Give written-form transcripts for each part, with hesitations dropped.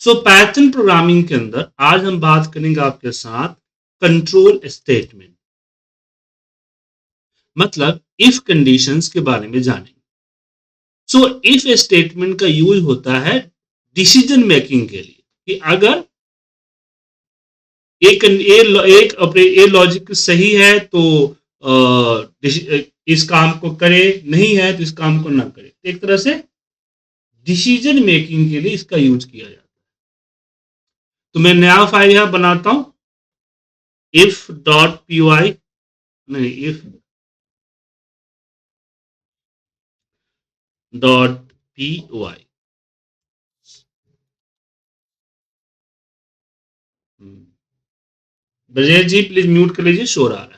सो Python programming के अंदर आज हम बात करेंगे आपके साथ कंट्रोल स्टेटमेंट, मतलब इफ कंडीशंस के बारे में जानेंगे। सो इफ स्टेटमेंट का यूज होता है डिसीजन मेकिंग के लिए कि अगर एक लॉजिक सही है तो इस काम को करे, नहीं है तो इस काम को ना करे। एक तरह से डिसीजन मेकिंग के लिए इसका यूज किया जाता है। तो मैं नया फाइल यहां बनाता हूं, if डॉट पी वाई, नहीं if dot P Y, Brajesh ji please mute कर लीजिए, शोर आ रहा है।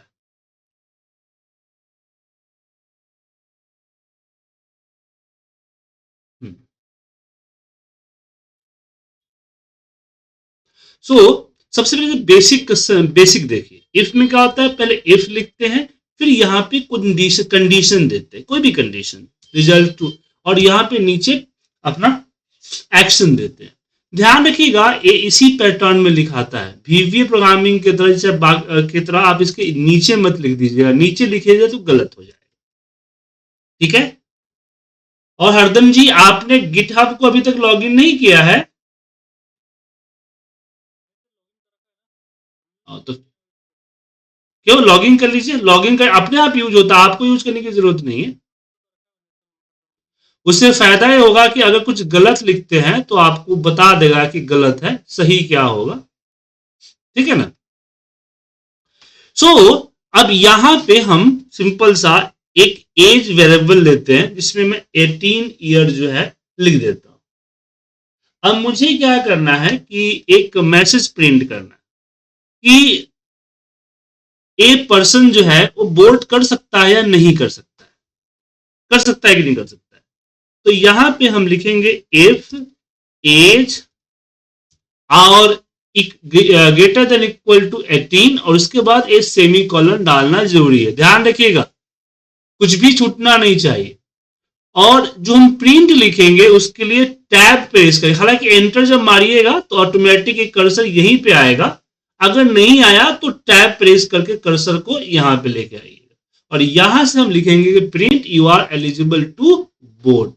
सो सबसे पहले बेसिक देखिए, इफ में क्या होता है, पहले इफ लिखते हैं, फिर यहाँ पे कंडीशन देते हैं, कोई भी कंडीशन रिजल्ट टू, और यहाँ पे नीचे अपना एक्शन देते हैं। ध्यान रखिएगा ये इसी पैटर्न में लिखाता है, वीवीए प्रोग्रामिंग की तरह आप इसके नीचे मत लिख दीजिएगा, नीचे लिखिएगा तो गलत हो जाएगा, ठीक है। और हरदम जी आपने गिटहब को अभी तक लॉगिन नहीं किया है, तो क्यों लॉगिन कर लीजिए, लॉगिन कर अपने आप यूज होता है, आपको यूज करने की जरूरत नहीं है। उससे फायदा ये होगा कि अगर कुछ गलत लिखते हैं तो आपको बता देगा कि गलत है, सही क्या होगा, ठीक है ना। सो अब यहां पे हम सिंपल सा एक एज वेरिएबल लेते हैं जिसमें मैं 18 ईयर जो है लिख देता हूं। अब मुझे क्या करना है कि एक मैसेज प्रिंट करना है कि ए पर्सन जो है वो वोट कर सकता है या नहीं कर सकता है, कर सकता है कि नहीं कर सकता है। तो यहां पे हम लिखेंगे इफ एज और ग्रेटर देन इक्वल टू 18 और उसके बाद एक सेमी कॉलन डालना जरूरी है, ध्यान रखिएगा कुछ भी छूटना नहीं चाहिए। और जो हम प्रिंट लिखेंगे उसके लिए टैब प्रेस करें, हालांकि एंटर जब मारिएगा तो ऑटोमेटिक एक कर्सर यहीं पे आएगा, अगर नहीं आया तो टैब प्रेस करके कर्सर को यहां पे लेके आइएगा और यहां से हम लिखेंगे कि print you are eligible to vote.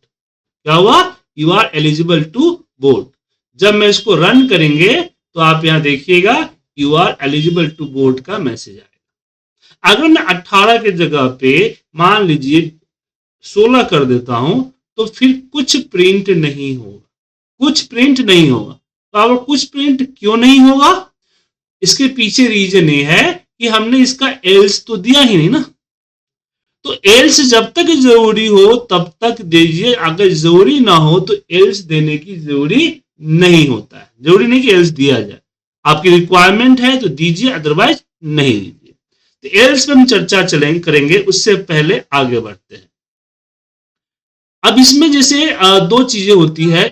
क्या हुआ, you are eligible to vote. जब मैं इसको रन करेंगे तो आप यहां देखिएगा you are eligible to vote का मैसेज आएगा। अगर मैं 18 के जगह पे मान लीजिए 16 कर देता हूं तो फिर कुछ प्रिंट नहीं होगा, कुछ प्रिंट नहीं होगा। तो अब कुछ प्रिंट क्यों नहीं होगा, इसके पीछे रीजन ये है कि हमने इसका एल्स तो दिया ही नहीं ना। तो एल्स जब तक जरूरी हो तब तक दीजिए, अगर जरूरी ना हो तो एल्स देने की जरूरी नहीं होता है, जरूरी नहीं कि एल्स दिया जाए, आपकी रिक्वायरमेंट है तो दीजिए, अदरवाइज नहीं दीजिए। तो एल्स पे हम चर्चा करेंगे, उससे पहले आगे बढ़ते हैं। अब इसमें जैसे दो चीजें होती है,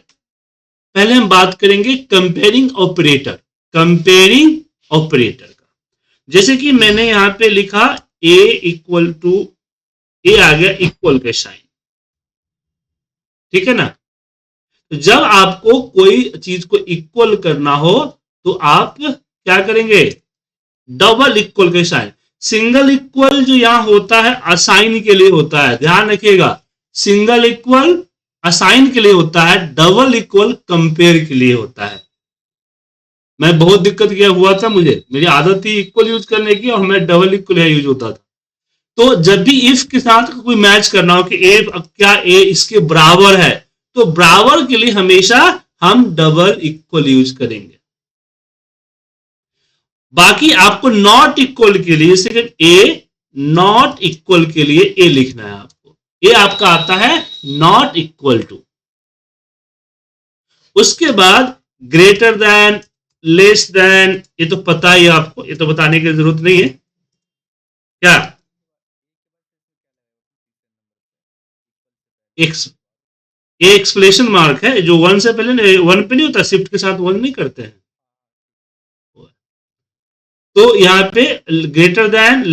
पहले हम बात करेंगे कंपेयरिंग ऑपरेटर, कंपेयरिंग ऑपरेटर का। जैसे कि मैंने यहां पे लिखा ए इक्वल टू, ए आ गया इक्वल के साइन, ठीक है ना। तो जब आपको कोई चीज को इक्वल करना हो तो आप क्या करेंगे, डबल इक्वल के साइन। सिंगल इक्वल जो यहां होता है असाइन के लिए होता है, ध्यान रखिएगा, सिंगल इक्वल असाइन के लिए होता है, डबल इक्वल कंपेयर के लिए होता है। मैं बहुत दिक्कत किया हुआ था, मुझे मेरी आदत थी इक्वल यूज करने की और मैं डबल इक्वल यूज होता था। तो जब भी इफ के साथ कोई मैच करना हो कि ए क्या ए इसके बराबर है, तो बराबर के लिए हमेशा हम डबल इक्वल यूज करेंगे। बाकी आपको नॉट इक्वल के लिए, जैसे ए नॉट इक्वल के लिए ए लिखना है आपको, ए आपका आता है नॉट इक्वल टू। उसके बाद ग्रेटर देन, लेस देन, ये तो पता ही आपको, ये तो बताने की जरूरत नहीं है क्या। ये एक्सप्लेनेशन मार्क है जो वन से पहले, वन पे नहीं होता, शिफ्ट के साथ वन नहीं करते हैं। तो यहाँ पे ग्रेटर देन,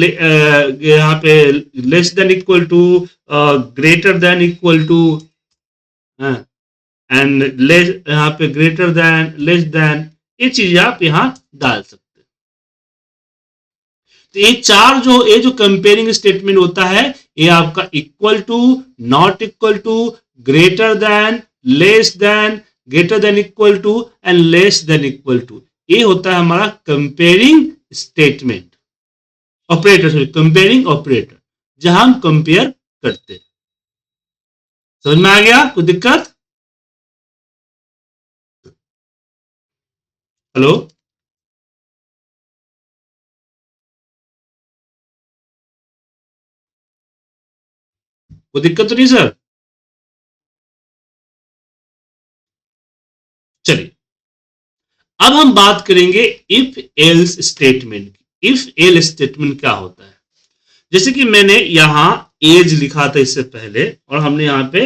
यहाँ पे less than equal to, greater than equal to, and less, यहाँ पे ग्रेटर देन, लेस देन, ये चीजें आप यहाँ डाल सकते हैं। तो ये जो कंपेयरिंग स्टेटमेंट होता है, ये आपका equal to, not equal to, greater than, less than, greater than equal to and less than equal to, ये होता है हमारा comparing statement, operator, sorry comparing operator, जहां हम कंपेयर करते हैं। समझ में आ गया? कोई दिक्कत? हेलो, कोई दिक्कत तो नहीं सर? चलिए, अब हम बात करेंगे इफ एल्स स्टेटमेंट की। इफ एल स्टेटमेंट क्या होता है? जैसे कि मैंने यहां एज लिखा था इससे पहले, और हमने यहां पे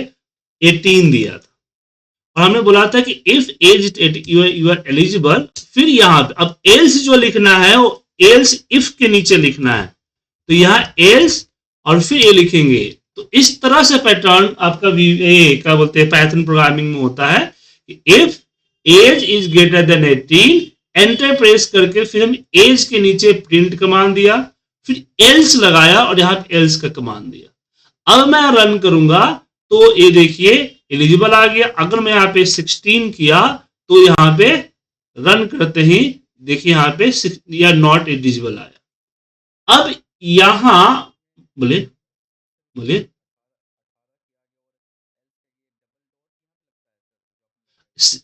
18 दिया था, और हमने बोला था कि if age you are eligible, फिर यहां पे अब एल्स जो लिखना है वो एल्स इफ के नीचे लिखना है, तो यहां एल्स और फिर ये लिखेंगे। तो इस तरह से पैटर्न आपका क्या बोलते हैं पाइथन प्रोग्रामिंग में होता है कि if age is greater than 18, enter press करके फिर हम एज के नीचे प्रिंट कमांड दिया, फिर एल्स लगाया और यहां एल्स का कमांड दिया। अब मैं रन करूंगा तो ये देखिए एलिजिबल आ गया। अगर मैं यहाँ पे 16 किया तो यहाँ पे रन करते ही देखिए यहाँ पे या नॉट एलिजिबल आया। अब यहां बोले बोले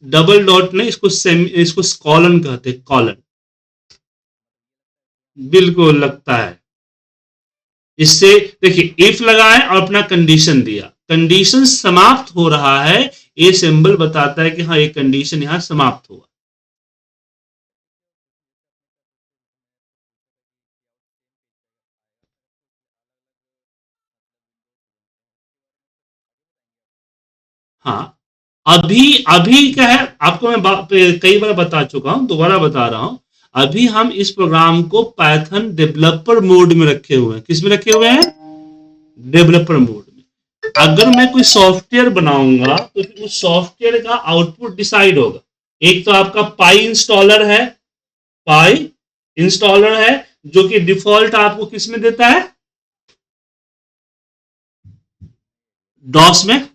डबल डॉट नहीं, इसको कॉलन कहते हैं, कॉलन। बिल्कुल लगता है। इससे देखिए इफ लगाए और अपना कंडीशन दिया, कंडीशन समाप्त हो रहा है, ये सिंबल बताता है कि हाँ ये कंडीशन यहां समाप्त हुआ। हाँ, अभी अभी क्या है, आपको मैं कई बार बता चुका हूं, दोबारा बता रहा हूं। अभी हम इस प्रोग्राम को पाइथन डेवलपर मोड में रखे हुए हैं। किस में रखे हुए हैं? डेवलपर मोड में। अगर मैं कोई सॉफ्टवेयर बनाऊंगा तो फिर उस सॉफ्टवेयर का आउटपुट डिसाइड होगा। एक तो आपका पाई इंस्टॉलर है, पाई इंस्टॉलर है, जो कि डिफॉल्ट आपको किस में देता है? डॉस में।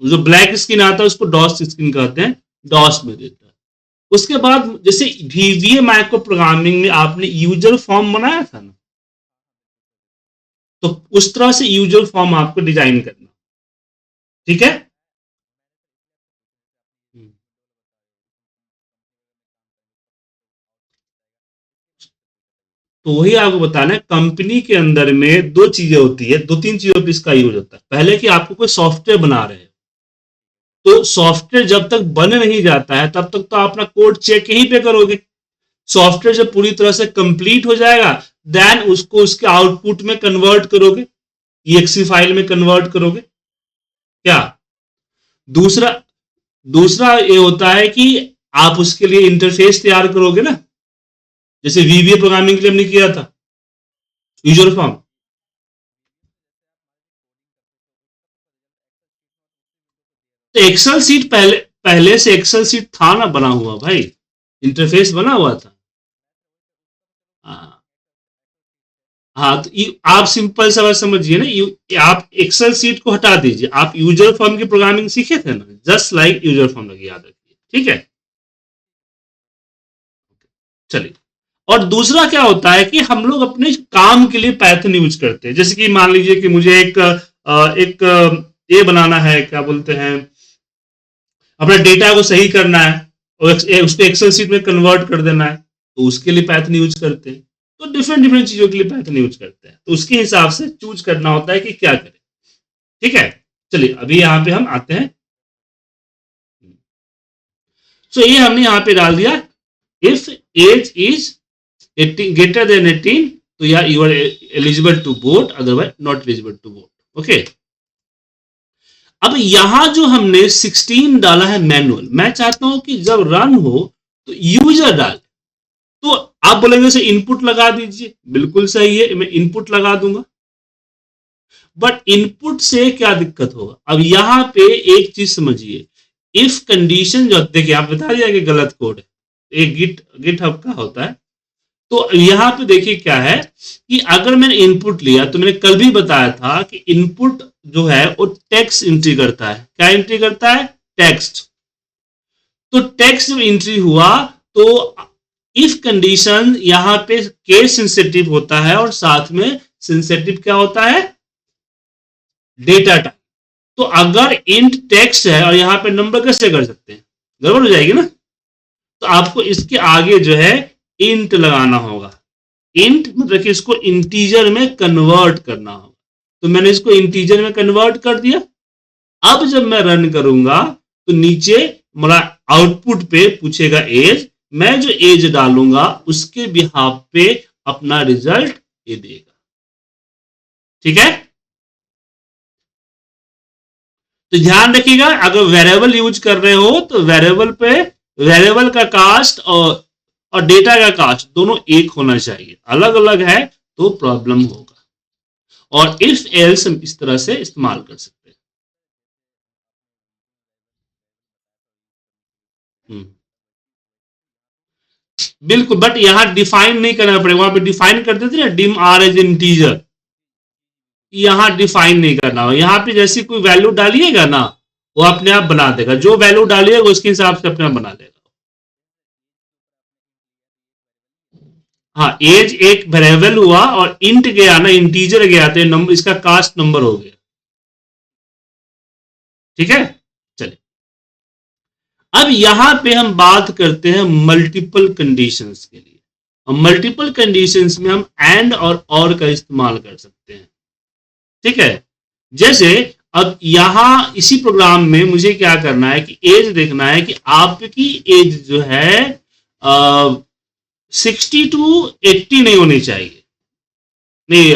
जो ब्लैक स्क्रीन आता है उसको डॉस स्क्रीन कहते हैं, डॉस में देता है। उसके बाद जैसे वीवीए माइक्रो प्रोग्रामिंग में आपने यूजर फॉर्म बनाया था ना, तो उस तरह से यूजर फॉर्म आपको डिजाइन करना। ठीक है? तो वही आपको बताना है, कंपनी के अंदर में दो चीजें होती है, दो तीन चीजों पर इसका यूज होता है। पहले कि आपको कोई सॉफ्टवेयर बना रहे हैं, तो सॉफ्टवेयर जब तक बन नहीं जाता है तब तक तो अपना कोड चेक यहीं पे करोगे। सॉफ्टवेयर जब पूरी तरह से कंप्लीट हो जाएगा, देन उसको उसके आउटपुट में कन्वर्ट करोगे, EXE फाइल में कन्वर्ट करोगे क्या। दूसरा दूसरा ये होता है कि आप उसके लिए इंटरफेस तैयार करोगे ना, जैसे वीवीए प्रोग्रामिंग के लिए हमने किया था यूजर फॉर्म। तो एक्सेल सीट पहले पहले से एक्सेल सीट था ना बना हुआ भाई, इंटरफेस बना हुआ था। हाँ, हाँ, तो आप सिंपल सा बात समझिए ना, आप एक्सेल सीट को हटा दीजिए, आप यूजर फॉर्म की प्रोग्रामिंग सीखे थे ना, जस्ट लाइक यूजर फॉर्म लगी, याद रखिए। ठीक है? चलिए, और दूसरा क्या होता है कि हम लोग अपने काम के लिए पाइथन यूज करते हैं। जैसे कि मान लीजिए कि मुझे एक ये बनाना है, क्या बोलते हैं, अपने डेटा को सही करना है और उसको एक्सेल सीट में कन्वर्ट कर देना है, तो उसके लिए पाइथन यूज करते हैं। तो डिफरेंट डिफरेंट चीजों के लिए पाइथन यूज करते हैं, तो उसके हिसाब से चूज करना होता है कि क्या करें। ठीक है? चलिए, अभी यहां पे हम आते हैं। तो ये हमने यहां पे डाल दिया, if age is 18 greater than 18, तो या you are eligible to vote, otherwise not eligible to vote. Okay, अब यहां जो हमने 16 डाला है मैनुअल, मैं चाहता हूं कि जब रन हो तो यूजर डाल। तो आप बोलेंगे से इनपुट लगा दीजिए, बिल्कुल सही है, मैं इनपुट लगा दूंगा। बट इनपुट से क्या दिक्कत होगा? अब यहां पे एक चीज समझिए, इफ कंडीशन जो देखिए आप बता दिया कि गलत कोड है, एक गिट हब का होता है। तो यहां पे देखिए क्या है कि अगर मैंने इनपुट लिया, तो मैंने कल भी बताया था कि इनपुट जो है वो टेक्स्ट एंट्री करता है। क्या एंट्री करता है? टेक्स्ट। तो टेक्स्ट जब एंट्री हुआ तो इफ कंडीशन यहां पे केस सेंसिटिव होता है और साथ में सेंसिटिव क्या होता है? Data type. तो अगर इंट टेक्स्ट है और यहां पे नंबर कैसे कर सकते हैं? गड़बड़ हो जाएगी ना। तो आपको इसके आगे जो है इंट लगाना होगा। इंट मतलब कि इसको इंटीजर में कन्वर्ट करना होगा। तो मैंने इसको इंटीजर में कन्वर्ट कर दिया। अब जब मैं रन करूंगा तो नीचे मेरा आउटपुट पे पूछेगा एज, मैं जो एज डालूंगा उसके बिहाफ पे अपना रिजल्ट ये देगा। ठीक है, तो ध्यान रखिएगा, अगर वेरिएबल यूज कर रहे हो तो वेरिएबल पे वेरिएबल का कास्ट और डेटा का कास्ट दोनों एक होना चाहिए। अलग अलग है तो प्रॉब्लम होगा। और इफ एल्स हम इस तरह से इस्तेमाल कर सकते हैं। बिल्कुल, बट यहां डिफाइन नहीं करना पड़ेगा। वहां पे डिफाइन कर देते ना, डिम आर एज इंटीजर, यहां डिफाइन नहीं करना हो। यहां पे जैसी कोई वैल्यू डालिएगा ना, वो अपने आप बना देगा। जो वैल्यू डालिएगा उसके हिसाब से अपने आप बना देगा। हाँ, एज एक वेरिएबल हुआ और इंट गया ना, इंटीजर गया तो नंबर, इसका कास्ट नंबर हो गया। ठीक है, चलिए अब यहां पे हम बात करते हैं मल्टीपल कंडीशंस के लिए। और मल्टीपल कंडीशंस में हम एंड और का इस्तेमाल कर सकते हैं। ठीक है, जैसे अब यहां इसी प्रोग्राम में मुझे क्या करना है कि एज देखना है कि आपकी एज जो है 60 टू 80 नहीं होनी चाहिए, नहीं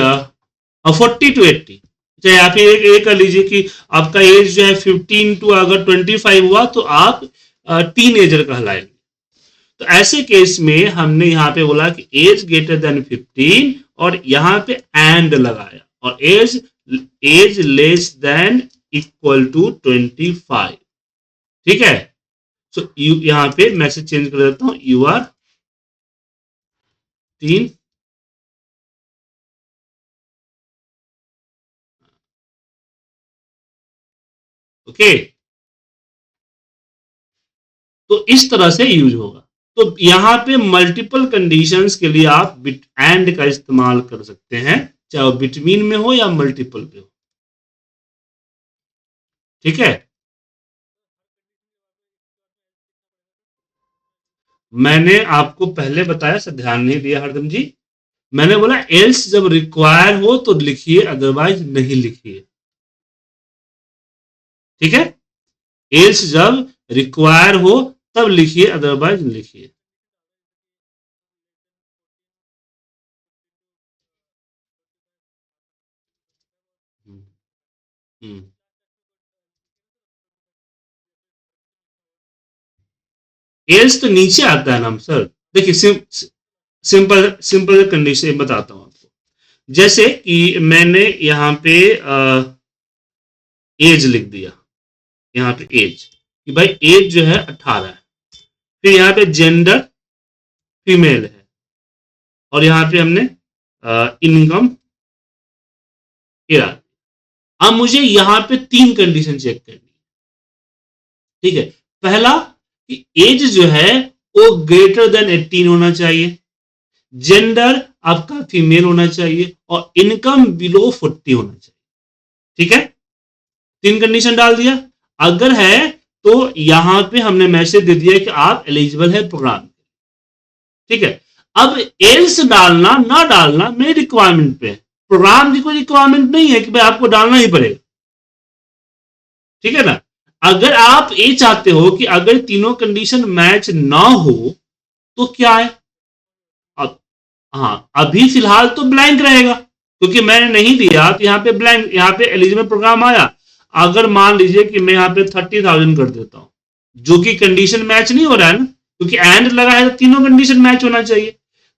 40 टू 80। चाहे आप ये कर लीजिए कि आपका एज जो है 15 टू अगर 25 हुआ तो आप टीन एजर कहलाएंगे। तो ऐसे केस में हमने यहां पे बोला कि एज ग्रेटर देन 15 और यहां पे एंड लगाया, और age less than equal to 25। ठीक है, सो यहां पे मैसेज चेंज कर देता हूं, यू आर टीन ओके। तो इस तरह से यूज होगा। तो यहां पे मल्टीपल कंडीशंस के लिए आप बिट एंड का इस्तेमाल कर सकते हैं, चाहे वो बिटवीन में हो या मल्टीपल पे हो। ठीक है, मैंने आपको पहले बताया, सर ध्यान नहीं दिया हरदम जी। मैंने बोला एल्स जब रिक्वायर हो तो लिखिए, अदरवाइज नहीं लिखिए। ठीक है, एल्स जब रिक्वायर हो तब लिखिए, अदरवाइज लिखिए। एल्स तो नीचे आता है ना सर। देखिए सिंपल सिंपल कंडीशन बताता हूं आपको। जैसे कि मैंने यहां पे एज लिख दिया, यहां पे एज कि भाई एज जो है 18 है। फिर यहां पे जेंडर फीमेल है, और यहां पे हमने इनकम किया। अब मुझे यहां पे 3 कंडीशन चेक करनी है। ठीक है, पहला कि एज जो है वो ग्रेटर देन 18 होना चाहिए, जेंडर आपका फीमेल होना चाहिए, और इनकम बिलो 40 होना चाहिए। ठीक है, 3 कंडीशन डाल दिया। अगर है तो यहां पे हमने मैसेज दे दिया कि आप एलिजिबल है प्रोग्राम। ठीक है, अब एल्स डालना ना डालना मेरी रिक्वायरमेंट पे है। प्रोग्राम की कोई रिक्वायरमेंट नहीं है कि भाई आपको डालना ही पड़ेगा। ठीक है ना, अगर आप ये चाहते हो कि अगर तीनों कंडीशन मैच ना हो तो क्या है, अब हाँ अभी फिलहाल तो ब्लैंक रहेगा, क्योंकि मैंने नहीं दिया तो यहाँ पे ब्लैंक, यहाँ पे एलिजिबल प्रोग्राम आया। अगर मान लीजिए कि मैं यहाँ पे 30,000 कर देता हूं, जो कि कंडीशन मैच नहीं हो रहा है ना, क्योंकि एंड लगा है तो तीनों कंडीशन मैच होना चाहिए।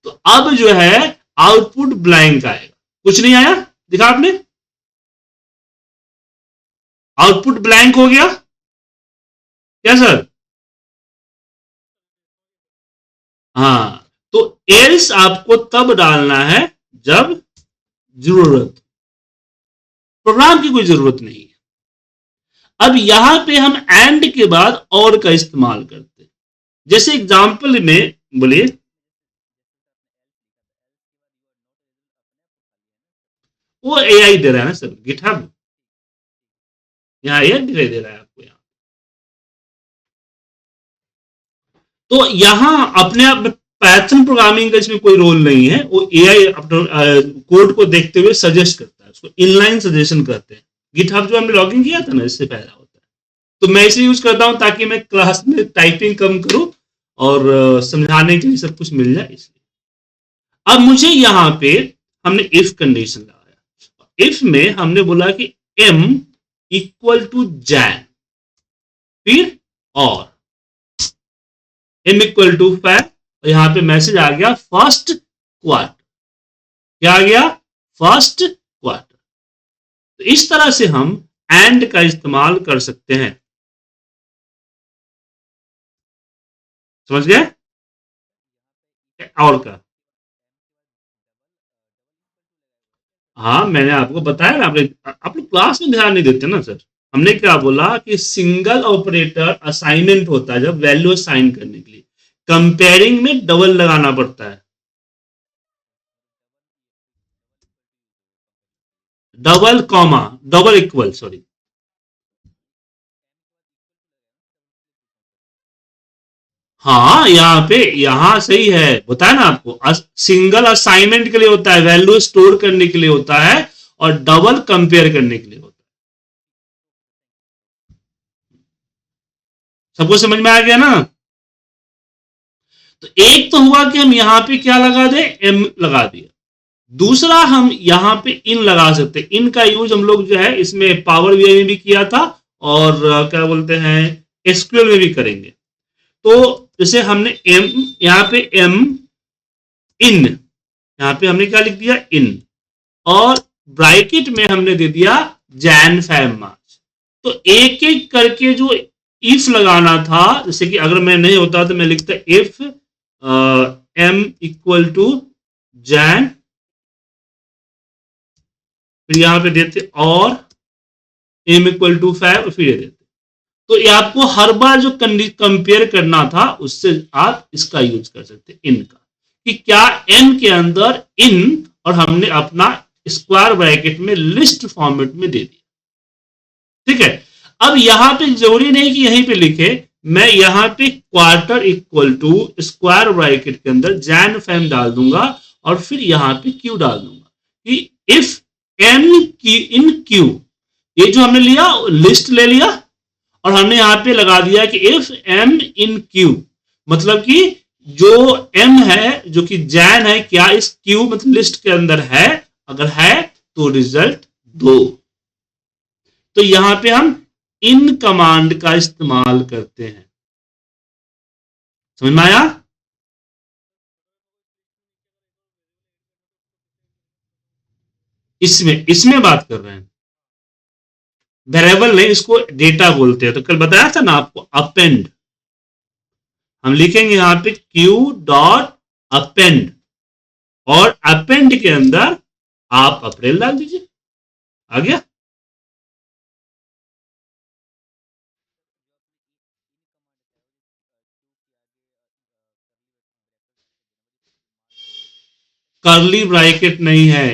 तो अब जो है आउटपुट ब्लैंक आएगा, कुछ नहीं आया, दिखा आपने। आउटपुट ब्लैंक हो गया क्या सर? हाँ, तो एल्स आपको तब डालना है जब जरूरत, प्रोग्राम की कोई जरूरत नहीं है। अब यहां पे हम एंड के बाद और का इस्तेमाल करते हैं। जैसे एग्जांपल में बोलिए। वो एआई दे रहा है ना सर, गिटहब, यहाँ एआई दिखाई दे रहा है आपको यहाँ। तो यहाँ अपने आप में पैथन प्रोग्रामिंग का इसमें कोई रोल नहीं है, वो एआई अपना कोड को देखते हुए सजेस्ट करता है, उसको इनलाइन सजेशन करते हैं। गिटहब जो हमने लॉगिन किया था ना, इससे पैदा होता है। तो मैं इसे यूज करता हूं ताकि मैं क्लास में टाइपिंग कम करूं और समझाने के लिए सब कुछ मिल जाए, इसलिए। अब मुझे यहां पे हमने इफ कंडीशन लगाया। इफ में हमने बोला कि m इक्वल टू जैन, फिर और m इक्वल टू 5, और यहां पे मैसेज आ गया फर्स्ट क्वार्टर। क्या आ गया? First quarter. तो इस तरह से हम एंड का इस्तेमाल कर सकते हैं। समझ गए? और का, हाँ मैंने आपको बताया ना, आप लोग क्लास में ध्यान नहीं देते ना सर। हमने क्या बोला कि सिंगल ऑपरेटर असाइनमेंट होता है जब वैल्यू असाइन करने के लिए, कंपेयरिंग में डबल लगाना पड़ता है। Double comma, double equal, sorry. हाँ यहाँ पे, यहाँ सही है, बताया ना आपको, सिंगल असाइनमेंट के लिए होता है, वैल्यू स्टोर करने के लिए होता है, और डबल कंपेयर करने के लिए होता है। सबको समझ में आ गया ना? तो एक तो हुआ कि हम यहां पे क्या लगा दे, एम लगा दिया। दूसरा, हम यहां पे इन लगा सकते हैं। इन का यूज हम लोग जो है इसमें पावर बीआई में भी किया था, और क्या बोलते हैं, एसक्यूएल में भी करेंगे। तो जैसे हमने एम, यहां पे एम इन, यहां पे हमने क्या लिख दिया, इन, और ब्रैकेट में हमने दे दिया जैन फैम मार्च। तो एक एक करके जो इफ लगाना था, जैसे कि अगर मैं नहीं होता तो मैं लिखता if M equal to Jan, फिर यहां पे देते और एम इक्वल टू 5, फिर ये देते। तो ये आपको हर बार जो कंपेयर करना था उससे आप इसका यूज कर सकते, इन का, कि क्या एन के अंदर इन, और हमने अपना स्क्वायर ब्रैकेट में लिस्ट फॉर्मेट में दे दिया। ठीक है। अब यहां पे जरूरी नहीं कि यहीं पे लिखे, मैं यहां पे quarter equal to square bracket के अंदर जैन फैम डाल दूंगा, और फिर यहां पे क्यू डाल दूंगा कि इफ एन की इन क्यू, ये जो हमने लिया लिस्ट ले लिया, और हमने यहां पे लगा दिया कि इफ एम इन क्यू, मतलब कि जो एम है जो कि जैन है, क्या इस क्यू मतलब लिस्ट के अंदर है, अगर है तो रिजल्ट दो। तो यहां पे हम इन कमांड का इस्तेमाल करते हैं। समझ में आया? इसमें इसमें बात कर रहे हैं, वेरिएबल नहीं, इसको डेटा बोलते हैं। तो कल बताया था ना आपको, अपेंड, हम लिखेंगे यहां पे क्यू डॉट अपेंड, और अपेंड के अंदर आप अप्रैल डाल दीजिए। आ गया? कर्ली ब्रैकेट नहीं है,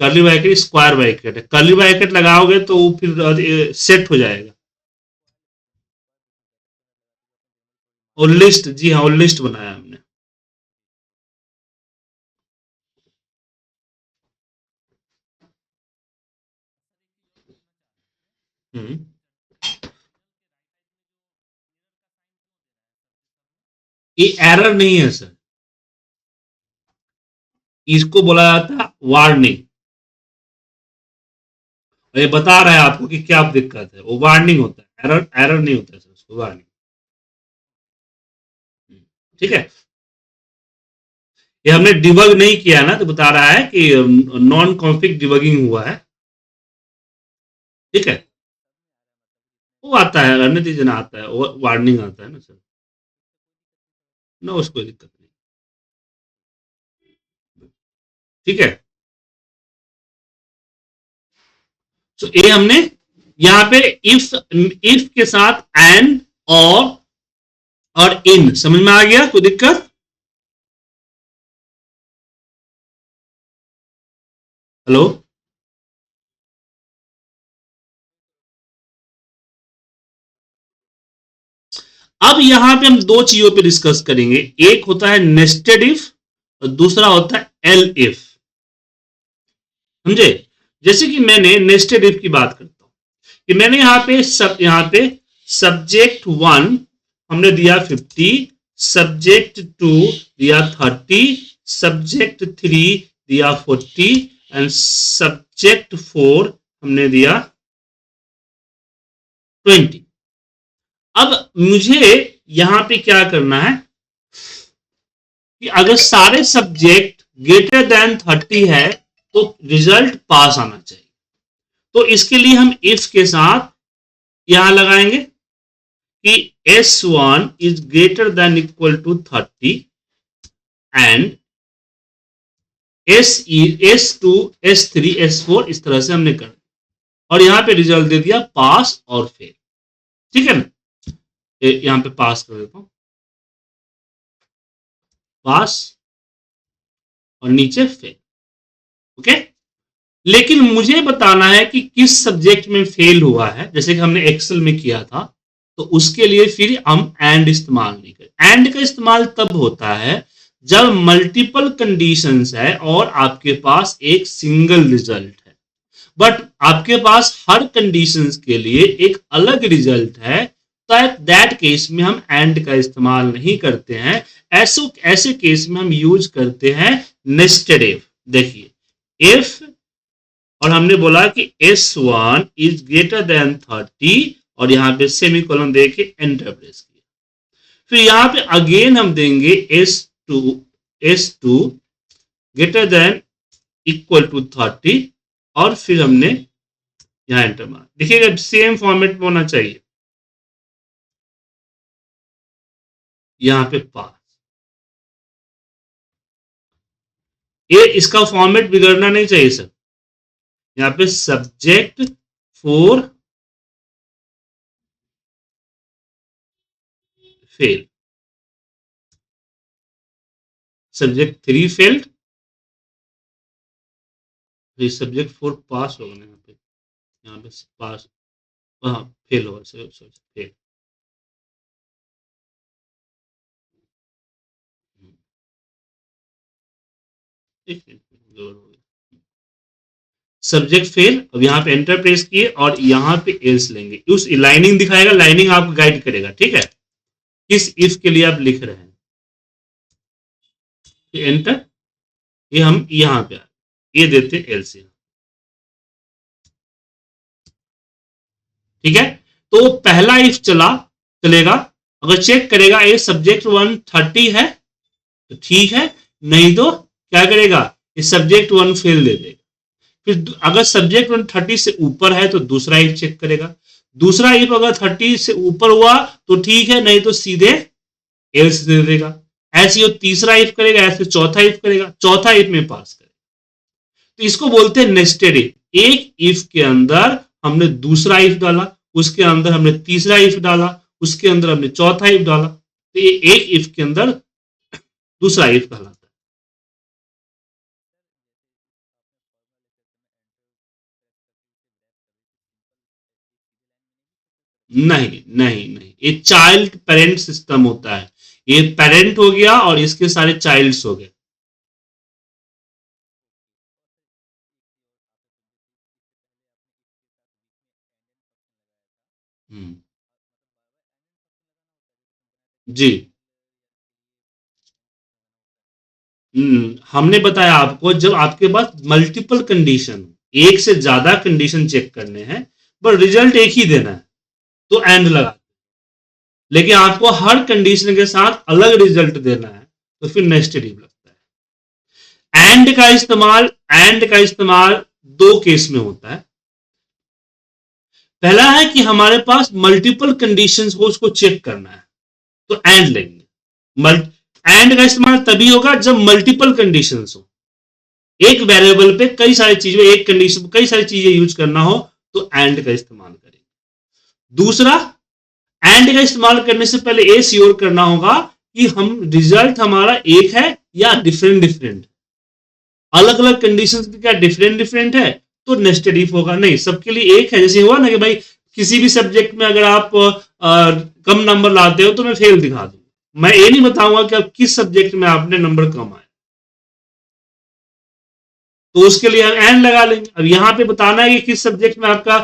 कर्ली ब्रैकेट स्क्वायर ब्रैकेट है। कर्ली ब्रैकेट लगाओगे तो वो फिर सेट हो जाएगा। और लिस्ट, जी हाँ, और लिस्ट बनाया हमने। हम्म। ये एरर नहीं है सर, इसको बोला जाता है वार्निंग। और ये बता रहा है आपको कि क्या दिक्कत है, वो वार्निंग होता है, एरर एरर नहीं होता है सर, उसको वार्निंग। ठीक है। ये हमने डिबग नहीं किया ना, तो बता रहा है कि नॉन कॉन्फिग डिबगिंग हुआ है। ठीक है। वो आता है, नतीजा आता है, वो वार्निंग आता है ना सर, ना उसको कोई दिक्कत नहीं। ठीक है, तो ये हमने यहाँ पे इफ के साथ एंड और इन समझ में आ गया, कोई दिक्कत? हेलो, अब यहां पे हम दो चीजों पे डिस्कस करेंगे, एक होता है नेस्टेड इफ और दूसरा होता है एल इफ। समझे? जैसे कि मैंने नेस्टेड इफ की बात करता हूं कि मैंने यहां पे सब्जेक्ट वन हमने दिया 50, सब्जेक्ट टू दिया 30, सब्जेक्ट थ्री दिया 40 एंड सब्जेक्ट फोर हमने दिया 20। अब मुझे यहां पे क्या करना है कि अगर सारे सब्जेक्ट ग्रेटर देन 30 है तो रिजल्ट पास आना चाहिए। तो इसके लिए हम इफ के साथ यहां लगाएंगे कि S1 is greater than equal to 30 and S2 S3 S4, इस तरह से हमने कर, और यहां पे रिजल्ट दे दिया पास और फेल। ठीक है ना, यहां पे पास कर देता हूं, पास और नीचे फेल। ओके, लेकिन मुझे बताना है कि किस सब्जेक्ट में फेल हुआ है, जैसे कि हमने एक्सेल में किया था, तो उसके लिए फिर हम एंड इस्तेमाल नहीं करें। एंड का इस्तेमाल तब होता है जब मल्टीपल कंडीशंस है और आपके पास एक सिंगल रिजल्ट है, बट आपके पास हर कंडीशंस के लिए एक अलग रिजल्ट है, तो दैट केस में हम एंड का इस्तेमाल नहीं करते हैं। ऐसे केस में हम यूज करते हैं नेस्टेड इफ। देखिए, इफ और हमने बोला कि S1 इज ग्रेटर देन 30 और यहां पे सेमी कॉलन देके एंटर प्रेस किया, फिर यहां पे अगेन हम देंगे S2 greater than equal to 30 और फिर हमने यहां एंटर मारा। देखिएगा सेम फॉर्मेट में होना चाहिए, यहां पे पास, ये इसका फॉर्मेट बिगड़ना नहीं चाहिए सर। यहां पे subject 4 fail, subject 3 failed, subject 4 पास होगा ना, यहाँ पे पास, हाँ फेल होगा सर, फेल। सब्जेक्ट फेल, अब यहाँ पे एंटर प्रेस किए और यहाँ पे एल्स लेंगे, उस लाइनिंग दिखाएगा, लाइनिंग आपको गाइड करेगा। ठीक है, किस इफ के लिए आप लिख रहे हैं, एंटर, ये हम यहाँ पे ये देते एल्स। ठीक है, तो पहला इफ चलेगा, अगर चेक करेगा ये सब्जेक्ट 1 30 है तो ठीक है, नहीं तो क्या करेगा, ये सब्जेक्ट 1 फेल दे देगा। फिर अगर सब्जेक्ट 1 30 से ऊपर है तो दूसरा इफ चेक करेगा, दूसरा इफ अगर 30 से ऊपर हुआ तो ठीक है, नहीं तो सीधे एल्स दे देगा। ऐसे वो तीसरा इफ करेगा, ऐसे चौथा इफ करेगा, चौथा इफ में पास करेगा। तो इसको बोलते हैं नेस्टेड इफ। एक इफ के अंदर हमने दूसरा इफ डाला, उसके अंदर हमने तीसरा इफ डाला, उसके अंदर हमने चौथा इफ डाला, तो ये एक इफ के अंदर दूसरा इफ कहलाता है। नहीं नहीं नहीं, ये चाइल्ड पेरेंट सिस्टम होता है, ये पेरेंट हो गया और इसके सारे चाइल्ड्स हो गए। जी, हमने बताया आपको जब आपके पास मल्टीपल कंडीशन, एक से ज्यादा कंडीशन चेक करने हैं पर रिजल्ट एक ही देना है तो एंड लगा, लेकिन आपको हर कंडीशन के साथ अलग रिजल्ट देना है तो फिर नेस्टेड इफ लगता है। एंड का इस्तेमाल दो केस में होता है। पहला है कि हमारे पास मल्टीपल कंडीशंस हो, उसको चेक करना है, तो एंड लेंगे। एंड का इस्तेमाल तभी होगा जब मल्टीपल कंडीशंस हो, एक वेरिएबल पे कई सारी चीजें, एक कंडीशन कई सारी चीजें यूज करना हो, तो एंड का इस्तेमाल करेंगे। दूसरा, एंड का इस्तेमाल करने से पहले ये श्योर करना होगा कि हम रिजल्ट हमारा एक है या डिफरेंट डिफरेंट, अलग अलग कंडीशंस क्या डिफरेंट डिफरेंट है तो नेस्टेड इफ होगा, नहीं सबके लिए एक है। जैसे हुआ ना कि भाई किसी भी सब्जेक्ट में अगर आप कम नंबर लाते हो तो मैं फेल दिखा दूंगा, मैं ये नहीं बताऊंगा कि आप किस सब्जेक्ट में आपने नंबर कम आए, तो उसके लिए हम एंड लगा लेंगे। अब यहां पे बताना है कि किस सब्जेक्ट में आपका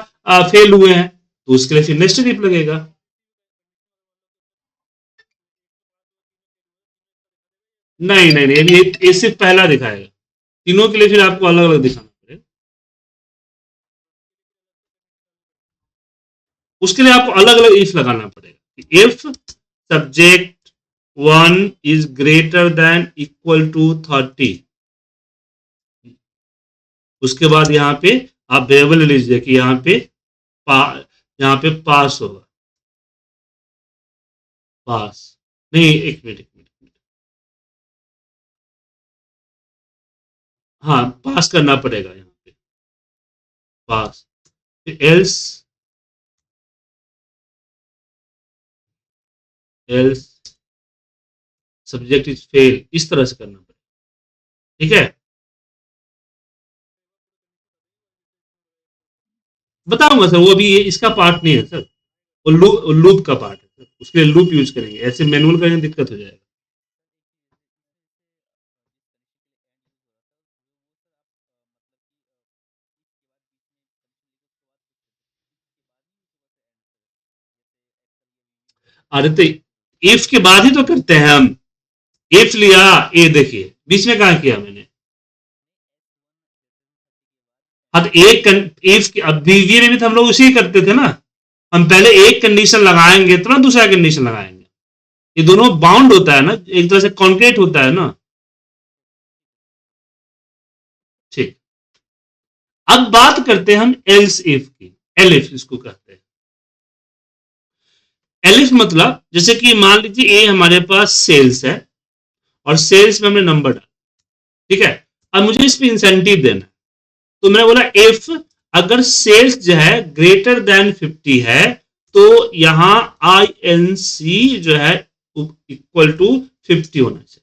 फेल हुए हैं, तो उसके लिए फिर नेस्टेड इफ लगेगा। नहीं नहीं नहीं, ये सिर्फ पहला दिखाएगा, तीनों के लिए फिर आपको अलग अलग दिखाना पड़ेगा। उसके लिए आपको अलग अलग इफ लगाना पड़ेगा। If subject 1 is greater than equal to 30, उसके बाद यहां पे आप वेरिएबल ले लीजिए कि यहां पे पास होगा, पास नहीं, एक मिनट एक मिनट, हाँ पास करना पड़ेगा यहाँ पे, pass, else, else subject is fail, इस तरह से करना पड़ेगा। ठीक है, बताऊंगा सर, वो अभी ये इसका पार्ट नहीं है सर, वो लूप का पार्ट है सर, उसके लिए लूप यूज करेंगे, ऐसे मैनुअल करेंगे दिक्कत हो जाएगा। अरे तो इफ के बाद ही तो करते हैं हम, इफ लिया, ये देखिए बीच में कहा किया मैंने, हाँ तो एक इफ अब बीवीए में भी तो हम लोग उसी करते थे ना, हम पहले एक कंडीशन लगाएंगे तो ना दूसरा कंडीशन लगाएंगे, ये दोनों बाउंड होता है ना, एक तरह से कॉन्क्रीट होता है ना। ठीक, अब बात करते हैं हम एल्स इफ की, एलिफ इसको कहते हैं। एलिफ मतलब जैसे कि मान लीजिए ए हमारे पास सेल्स है और सेल्स में हमने नंबर डाला, ठीक है, अब मुझे इस पे इंसेंटिव देना है, तो मैंने बोला इफ अगर सेल्स जो है ग्रेटर देन 50 है तो यहां आई एन सी जो है इक्वल टू 50 होना चाहिए।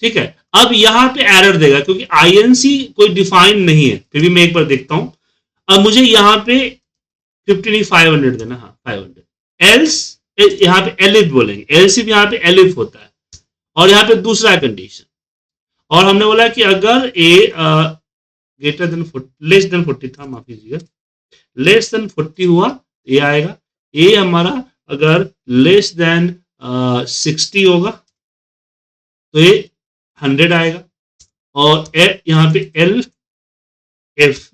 ठीक है, अब यहां पे एरर देगा क्योंकि आईएनसी कोई डिफाइन नहीं है, फिर भी मैं एक बार देखता हूं। अब मुझे यहां पे 50 नहीं 500 देना, हाँ 500, एल्स यहां पे एलिफ बोलेंगे, एल्स यहां पे एलिफ होता है, और यहां पे दूसरा कंडीशन, और हमने बोला कि अगर ए ग्रेटर देन 40, लेस देन 40 था, माफ कीजिएगा, लेस देन 40 हुआ ये आएगा, ए हमारा अगर लेस देन 60 होगा तो ये 100 आएगा, और यहाँ पे एल एफ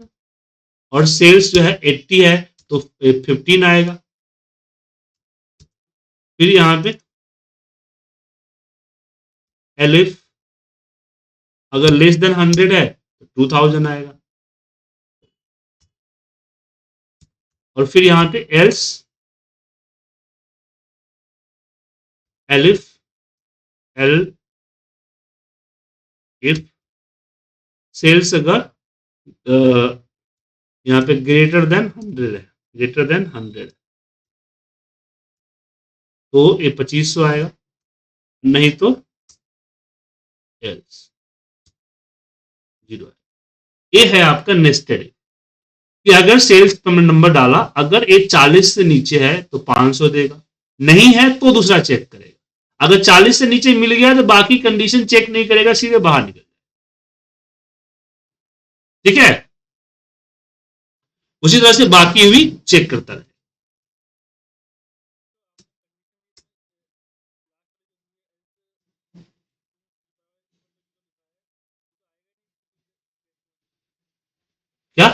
और सेल्स जो है 80 है तो 15 आएगा, फिर यहाँ पे एलिफ अगर लेस देन 100 है तो 2000 आएगा, और फिर यहाँ पे एल्स एलिफ एल इफ सेल्स अगर यहाँ पे ग्रेटर देन 100 है, ग्रेटर देन 100 तो ये 2500 आएगा, नहीं तो एल्स 0 है। ये है आपका नेस्टेड, कि अगर सेल्स नंबर डाला, अगर ये 40 से नीचे है तो 500 देगा, नहीं है तो दूसरा चेक करेगा, अगर 40 से नीचे मिल गया तो बाकी कंडीशन चेक नहीं करेगा, सीधे बाहर निकल जाएगा। ठीक है, उसी तरह से बाकी भी चेक करता रहे। क्या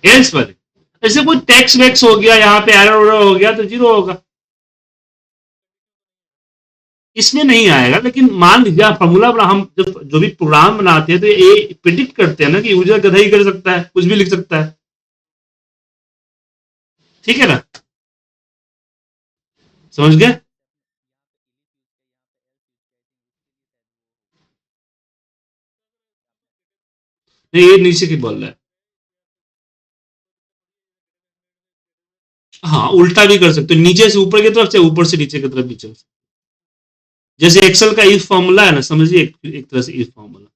एल्स वाले, ऐसे कोई टैक्स वैक्स हो गया, यहाँ पे एरर हो गया तो 0 होगा, इसमें नहीं आएगा, लेकिन मान लीजिए आप फॉर्मूला बना, हम जब जो भी प्रोग्राम बनाते हैं तो ये प्रिडिक्ट करते हैं ना कि यूजर गधा ही कर सकता है, कुछ भी लिख सकता है। ठीक है ना, समझ गए? नहीं, ये नीचे की बोल रहा है। हाँ, उल्टा भी कर सकते हो, नीचे से ऊपर की तरफ, चाहे ऊपर से नीचे की तरफ भी चल सकते हो। जैसे एक्सेल का इफ फॉर्मूला है ना, समझिए एक तरह से इफ फॉर्मूला।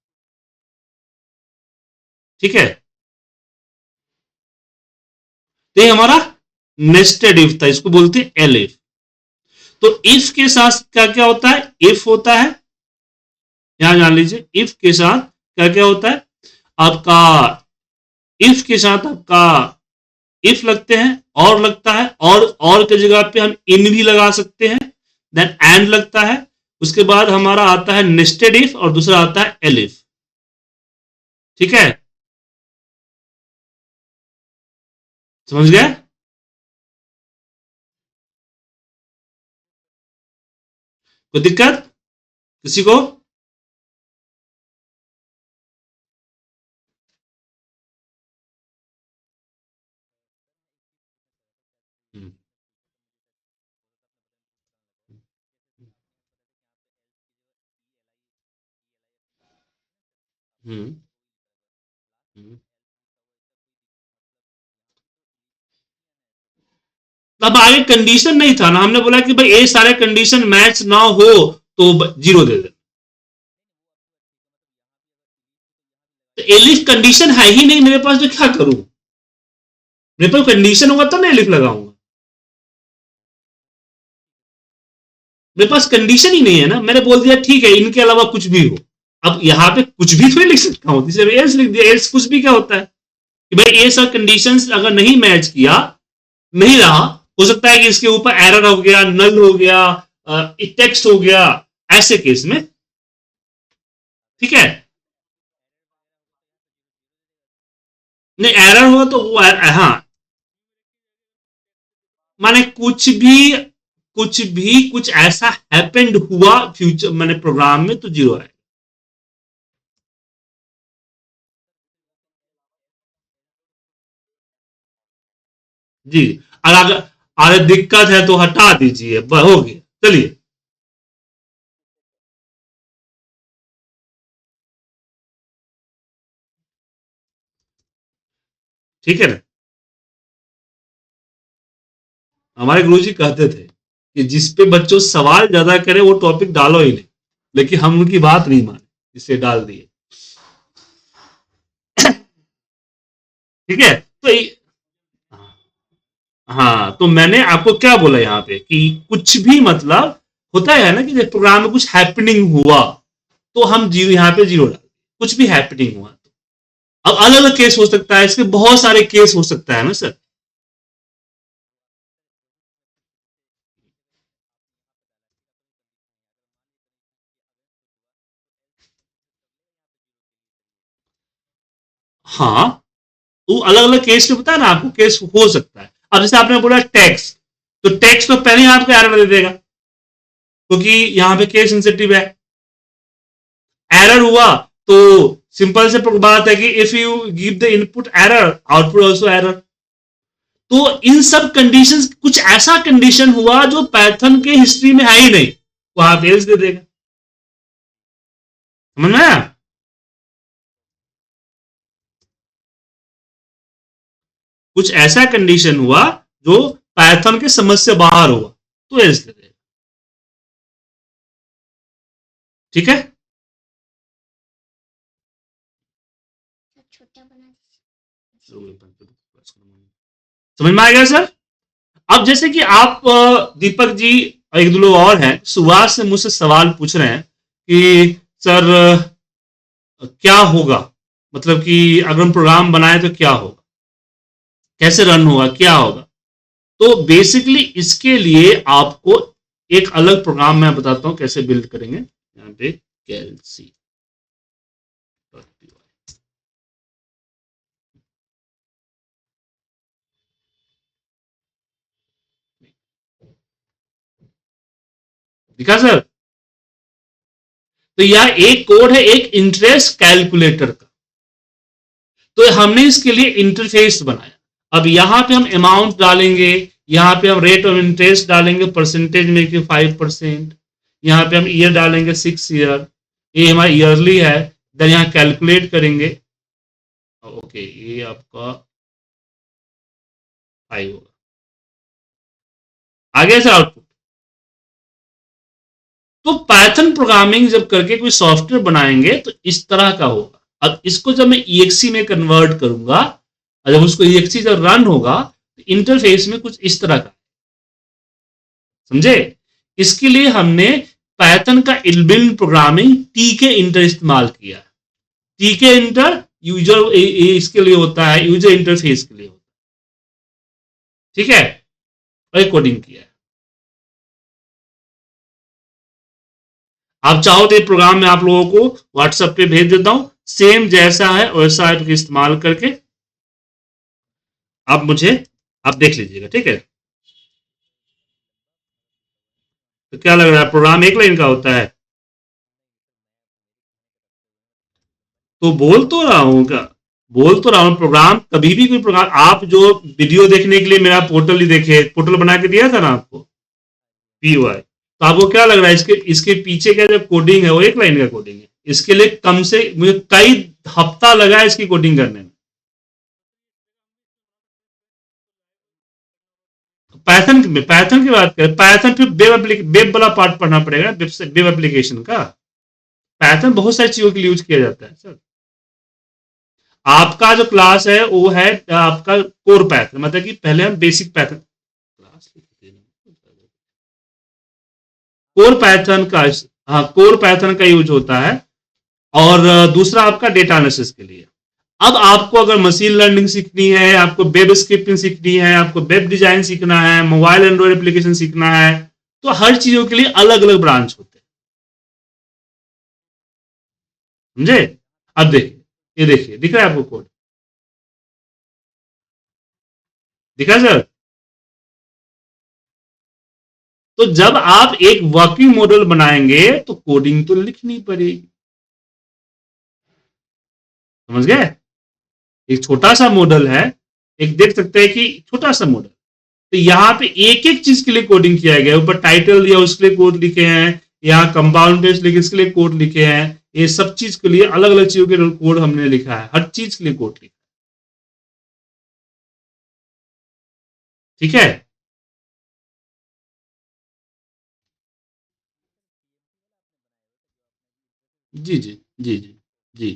ठीक है, तो ये हमारा नेस्टेड इफ था, इसको बोलते हैं एल इफ। तो इफ के साथ क्या क्या होता है, इफ होता है, यहां जान लीजिए, इफ के साथ क्या क्या होता है आपका, इफ के साथ आपका इफ लगते हैं, और लगता है, और की जगह पे हम इन भी लगा सकते हैं, देन एंड लगता है। उसके बाद हमारा आता है नेस्टेड इफ, और दूसरा आता है एल इफ। ठीक है, समझ गए? कोई दिक्कत किसी को? हम्म, हम्म, हम्म। अब आगे कंडीशन नहीं था ना, हमने बोला कि भाई ये सारे कंडीशन मैच ना हो तो जीरो दे दे। तो एलिफ कंडीशन है ही नहीं मेरे पास, तो क्या करूं? मेरे पास कंडीशन होगा तब मैं एलिफ लगाऊंगा। मेरे पास कंडीशन ही नहीं है ना, मैंने बोल दिया ठीक है इनके अलावा कुछ भी हो। अब यहाँ पे कुछ भी थोड़ी लिख सकता हूँ, एल्स लिख दिया, एल्स कुछ भी क्या होता है कि भाई ये सब कंडीशंस अगर नहीं मैच किया, नहीं रहा, हो सकता है कि इसके ऊपर एरर हो गया, नल हो गया, टेक्स्ट हो गया, ऐसे केस में। ठीक है, नहीं एरर हुआ तो वो हाँ, माने कुछ ऐसा हैपेंड हुआ फ्यूचर मैंने प्रोग्राम में, तो जीरो है। जी, और अगर अरे दिक्कत है तो हटा दीजिए, हो गया, चलिए। ठीक है ना, हमारे गुरु जी कहते थे कि जिस पे बच्चों सवाल ज्यादा करे वो टॉपिक डालो ही नहीं, लेकिन हम उनकी बात नहीं माने, इसे डाल दिए। ठीक है, तो हाँ, तो मैंने आपको क्या बोला यहाँ पे कि कुछ भी मतलब होता है ना कि जब प्रोग्राम में कुछ हैपनिंग हुआ तो हम जीरो, यहाँ पे जीरो डाल, कुछ भी हैपनिंग हुआ तो। अब अलग अलग केस हो सकता है, इसके बहुत सारे केस हो सकता है ना सर। हाँ, वो अलग अलग केस में बताया ना आपको, केस हो सकता है। अब जैसे आपने बोला टैक्स, तो टैक्स तो पहले ही आपको एरर दे देगा, क्योंकि यहाँ पे केस सेंसिटिव है। एरर हुआ तो सिंपल से बात है कि if you give the input error, output also error. तो इन सब कंडीशंस, कुछ ऐसा कंडीशन हुआ जो पैथन के हिस्ट्री में है ही नहीं, वहां फेल्स दे देगा। समझ में आया? कुछ ऐसा कंडीशन हुआ जो पैथन के समझ से बाहर हुआ, तो एल्स दे देगा। ठीक है, समझ में आ गया सर? अब जैसे कि आप दीपक जी, एक दो लोग और हैं, सुभाष से मुझसे सवाल पूछ रहे हैं कि सर क्या होगा, मतलब कि अगर हम प्रोग्राम बनाए तो क्या होगा, कैसे रन होगा, क्या होगा। तो बेसिकली इसके लिए आपको एक अलग प्रोग्राम मैं बताता हूं कैसे बिल्ड करेंगे। यहाँ पे कैलसी, दिखा सर? तो यह एक कोड है एक इंटरेस्ट कैलकुलेटर का। तो हमने इसके लिए इंटरफेस बनाया। अब यहां पे हम अमाउंट डालेंगे, यहां पे हम रेट ऑफ इंटरेस्ट डालेंगे परसेंटेज में कि 5%, यहां पे हम ईयर डालेंगे 6 ईयर, ये हमारा ईयरली है। देन यहां कैलकुलेट करेंगे, ओके ये आपका 5 होगा। आगे से आउटपुट। तो पाइथन प्रोग्रामिंग जब करके कोई सॉफ्टवेयर बनाएंगे तो इस तरह का होगा। अब इसको जब मैं EXE में कन्वर्ट करूंगा, जब उसको EXE जब रन होगा तो इंटरफेस में कुछ इस तरह का, समझे। इसके लिए हमने पाइथन का इनबिल्ट प्रोग्रामिंग टीके इंटर इस्तेमाल किया। टीके इंटर यूजर इसके लिए होता है, यूजर इंटरफेस के लिए होता है, ठीक है, और कोडिंग किया है। आप चाहो तो ये प्रोग्राम में आप लोगों को व्हाट्सएप पे भेज देता हूं, सेम जैसा है वैसा ऐप इस्तेमाल करके आप देख लीजिएगा, ठीक है। तो क्या लग रहा है, प्रोग्राम एक लाइन का होता है? तो बोल तो रहा हूं प्रोग्राम, कभी भी कोई प्रोग्राम, आप जो वीडियो देखने के लिए मेरा पोर्टल ही देखे, पोर्टल बना के दिया था ना आपको, PY, तो आपको क्या लग रहा है इसके इसके पीछे का जो कोडिंग है वो एक लाइन का कोडिंग है? इसके लिए कम से मुझे कई हफ्ता लगा है इसकी कोडिंग करने में। पाइथन की बात करें, पाइथन फिर वेब वाला पार्ट पढ़ना पड़ेगा, वेब एप्लीकेशन का। पाइथन बहुत सारी चीजों के लिए यूज किया जाता है सर। आपका जो क्लास है वो है आपका कोर पैथन, मतलब कि पहले हम basic Python class, core Python का, हाँ कोर पैथन का यूज होता है। और दूसरा आपका डेटा एनालिसिस के लिए। अब आपको अगर मशीन लर्निंग सीखनी है, आपको वेब स्क्रिप्टिंग सीखनी है, आपको वेब डिजाइन सीखना है, मोबाइल एंड्रॉइड एप्लीकेशन सीखना है, तो हर चीजों के लिए अलग अलग ब्रांच होते हैं, समझे। अब देखिए, ये देखिए दिख रहा है आपको कोड, दिखा सर। तो जब आप एक वर्किंग मॉडल बनाएंगे तो कोडिंग तो लिखनी पड़ेगी, समझ गए। एक छोटा सा मॉडल है, एक देख सकते हैं कि छोटा सा मॉडल, तो यहाँ पे एक एक चीज के लिए कोडिंग किया गया, ऊपर टाइटल दिया उसके लिए कोड लिखे हैं, यहाँ कंपाउंड टेस्ट लिखे इसके लिए कोड लिखे हैं, ये सब चीज के लिए अलग अलग चीजों के कोड हमने लिखा है, हर चीज के लिए कोड लिखा है, ठीक है। जी जी जी जी जी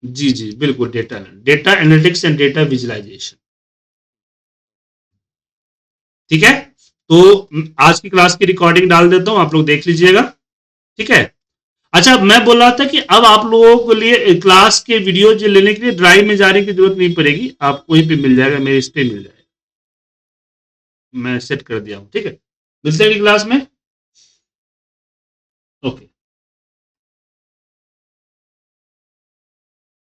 जी जी बिल्कुल, data data analytics and data visualisation, ठीक है। तो आज की क्लास की रिकॉर्डिंग डाल देता हूं, आप लोग देख लीजिएगा, ठीक है। अच्छा, मैं बोल रहा था कि अब आप लोगों के लिए क्लास के वीडियो जो लेने के लिए ड्राइव में जाने की जरूरत नहीं पड़ेगी, आपको वहीं पे मिल जाएगा, मेरे इस पे मिल जाएगा, मैं सेट कर दिया हूं, ठीक है। मिलते हैं क्लास में, ओके।